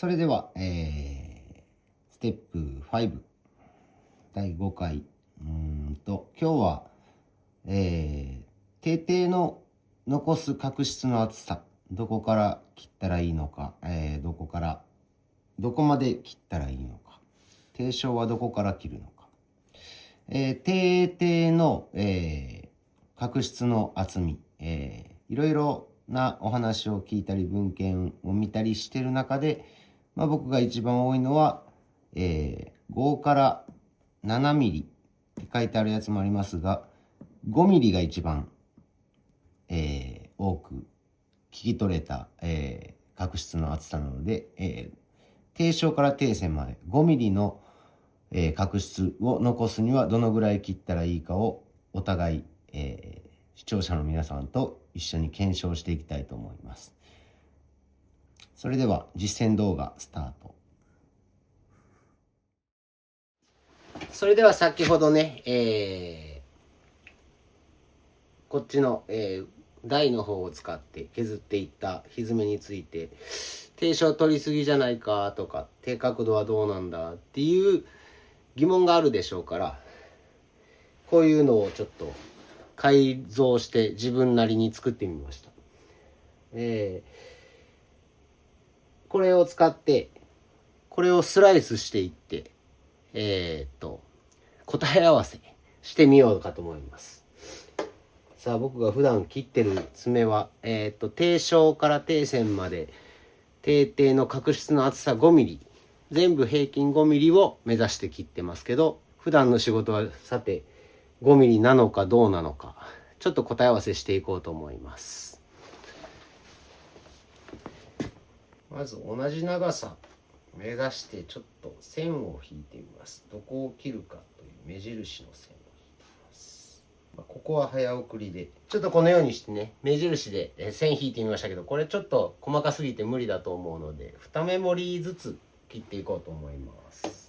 それでは、ステップ5、第5回。今日は、定定の残す角質の厚さ、どこから切ったらいいのか、どこまで切ったらいいのか、定称はどこから切るのか、定定の、角質の厚み、いろいろなお話を聞いたり文献を見たりしてる中で、僕が一番多いのは、5から7ミリって書いてあるやつもありますが、5ミリが一番、多く聞き取れた、角質の厚さなので、定称から定線まで5ミリの、角質を残すにはどのぐらい切ったらいいかをお互い、視聴者の皆さんと一緒に検証していきたいと思います。それでは実践動画スタート。それでは先ほどね、こっちの、台の方を使って削っていった歪めについて、定称取りすぎじゃないかとか、低角度はどうなんだっていう疑問があるでしょうから、こういうのをちょっと改造して自分なりに作ってみました。これを使ってこれをスライスしていって答え合わせしてみようかと思います。さあ、僕が普段切ってる爪は定称から定線まで定定の角質の厚さ5ミリ、全部平均5ミリを目指して切ってますけど、普段の仕事はさて5ミリなのかどうなのか、ちょっと答え合わせしていこうと思います。まず同じ長さ目指してちょっと線を引いてみます。どこを切るかという目印の線を引いてみます。ここは早送りでちょっとこのようにしてね、目印で線引いてみましたけど、これちょっと細かすぎて無理だと思うので2メモリずつ切っていこうと思います。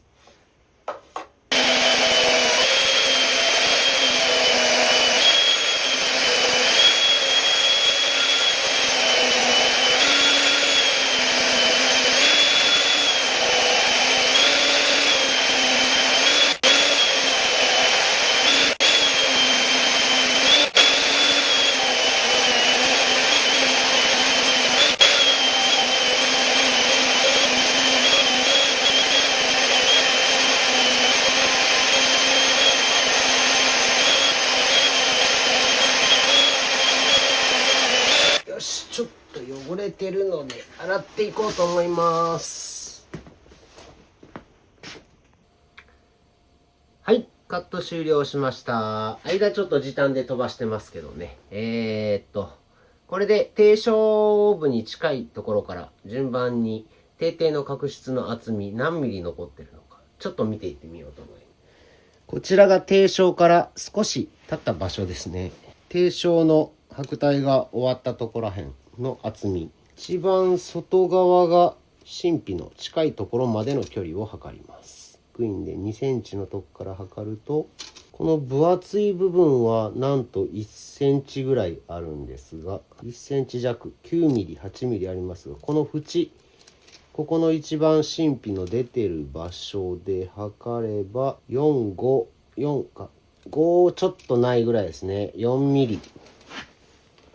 ちょっと汚れてるので洗っていこうと思います。はい、カット終了しました。間ちょっと時短で飛ばしてますけどね。これで定称部に近いところから順番に定定の角質の厚み何ミリ残ってるのかちょっと見ていってみようと思います。こちらが定称から少し経った場所ですね。定称の白帯が終わったところらへんの厚み、一番外側が真皮の近いところまでの距離を測ります。グインで2センチのとこから測ると、この分厚い部分はなんと1センチぐらいあるんですが、1センチ弱、9ミリ、8ミリありますが、この縁、ここの一番真皮の出てる場所で測れば4、5、4か、5ちょっとないぐらいですね。4ミリ。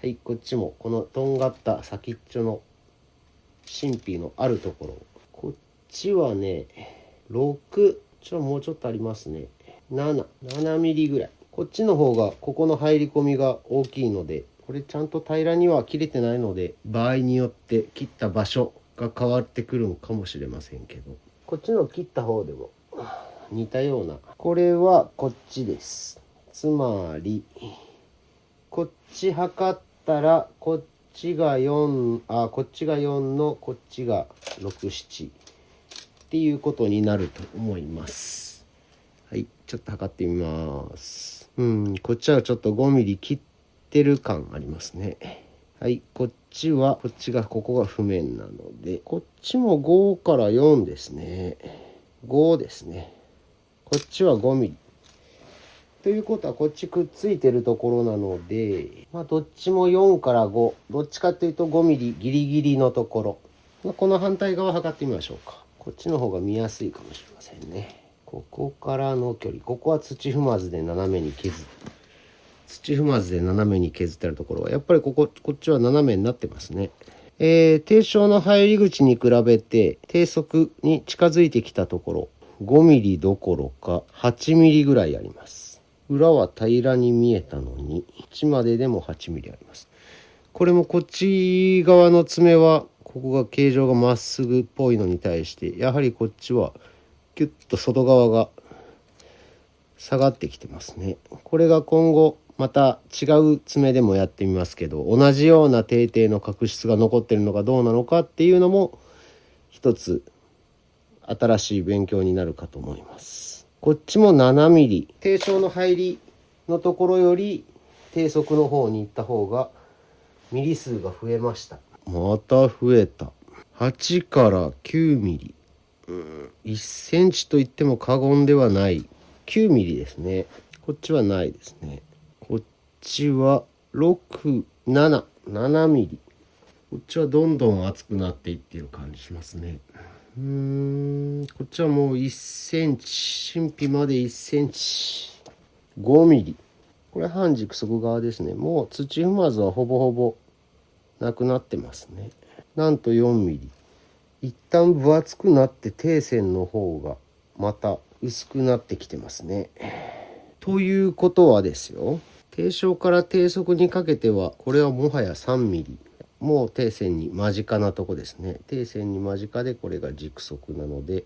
はい、こっちもこのとんがった先っちょの真皮のあるところ。こっちはね、6、もうちょっとありますね。7ミリぐらい。こっちの方がここの入り込みが大きいので、これちゃんと平らには切れてないので、場合によって切った場所が変わってくるんかもしれませんけど、こっちの切った方でも似たような。これはこっちです。つまりこっち測ったらこっちが4、こっちが4のこっちが6、7っていうことになると思います。はい、ちょっと測ってみます。こっちはちょっと5ミリ切ってる感ありますね。はい、こっちがここが譜面なので、こっちも5から4ですね。5ですね。こっちは5ミリ。ということはこっちくっついてるところなので、どっちも4から5、どっちかというと5ミリギリギリのところこの反対側測ってみましょうか。こっちの方が見やすいかもしれませんね。ここからの距離、ここは土踏まずで斜めに削って、土踏まずで斜めに削ってあるところはやっぱりこっちは斜めになってますね。低床の入り口に比べて低速に近づいてきたところ5ミリどころか8ミリぐらいあります。裏は平らに見えたのにこっちまででも8ミリあります。これもこっち側の爪はここが形状がまっすぐっぽいのに対してやはりこっちはキュッと外側が下がってきてますね。これが今後また違う爪でもやってみますけど、同じような底底の角質が残ってるのかどうなのかっていうのも一つ新しい勉強になるかと思います。こっちも7ミリ、低床の入りのところより低速の方に行った方がミリ数が増えました。また増えた。8から9ミリ、1センチと言っても過言ではない9ミリですね。こっちはないですね。こっちは6、7ミリ。こっちはどんどん厚くなっていっている感じしますね。こっちはもう1センチ、真皮まで1センチ。5ミリ。これ半軸側側ですね。もう土踏まずはほぼほぼなくなってますね。なんと4ミリ。一旦分厚くなって底線の方がまた薄くなってきてますね。ということはですよ、低床から低速にかけてはこれはもはや3ミリ、もう底線に間近なとこですね。底線に間近でこれが軸足なので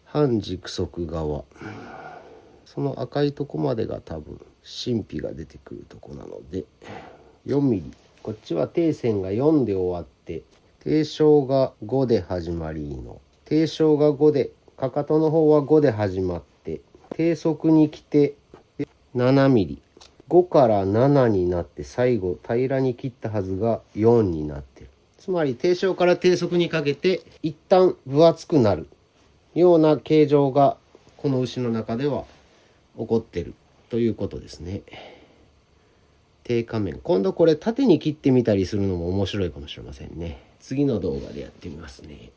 半軸足側、その赤いとこまでが多分真皮が出てくるとこなので4ミリ。こっちは底線が4で終わって低床が5で始まりの、低床が5でかかとの方は5で始まって低速に来て7ミリ、5から7になって最後平らに切ったはずが4になってる。つまり低床から低速にかけて一旦分厚くなるような形状がこの牛の中では起こってるということですね。低下面、今度これ縦に切ってみたりするのも面白いかもしれませんね。次の動画でやってみますね。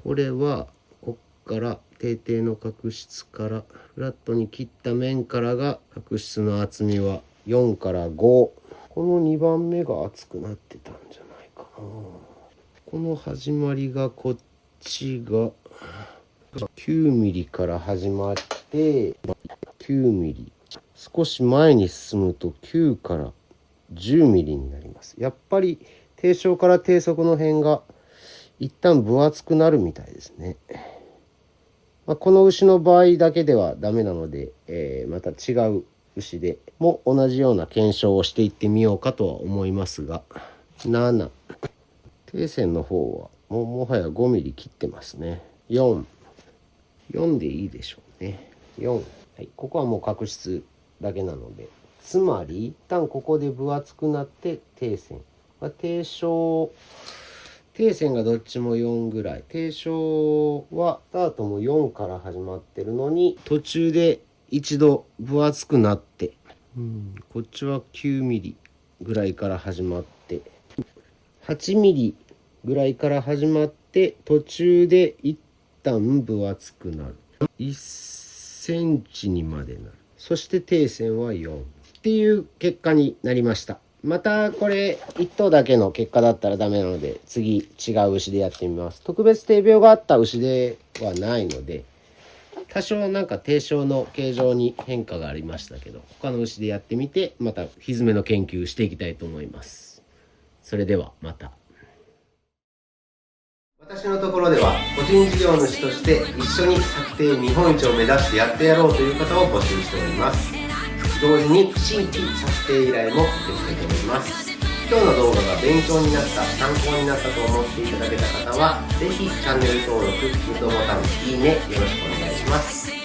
これはこっから底底の角質からフラットに切った面からが角質の厚みは4から5。この2番目が厚くなってたんじゃないかな。この始まりがこっちが9ミリから始まって9ミリ、少し前に進むと9から10ミリになります。やっぱり低床から低速の辺が一旦分厚くなるみたいですね。この牛の場合だけではダメなので、また違う牛でも同じような検証をしていってみようかとは思いますが、7、底線の方はもはや5ミリ切ってますね。4でいいでしょうね。4、はい、ここはもう角質だけなので、つまり一旦ここで分厚くなって底線、低床底線がどっちも4ぐらい、低床はスタートも4から始まってるのに途中で一度分厚くなって、こっちは9ミリぐらいから始まって8ミリぐらいから始まって途中で一旦分厚くなる、1センチにまでなる。そして底線は4っていう結果になりました。またこれ1頭だけの結果だったらダメなので次違う牛でやってみます。特別低病があった牛ではないので多少なんか低床の形状に変化がありましたけど、他の牛でやってみてまたひづめの研究していきたいと思います。それではまた。私のところでは個人事業主として一緒に作庭日本一を目指してやってやろうという方を募集しております。同時に新規策定依頼も受け付けております。今日の動画が勉強になった、参考になったと思っていただけた方は、ぜひチャンネル登録、グッドボタン、いいねよろしくお願いします。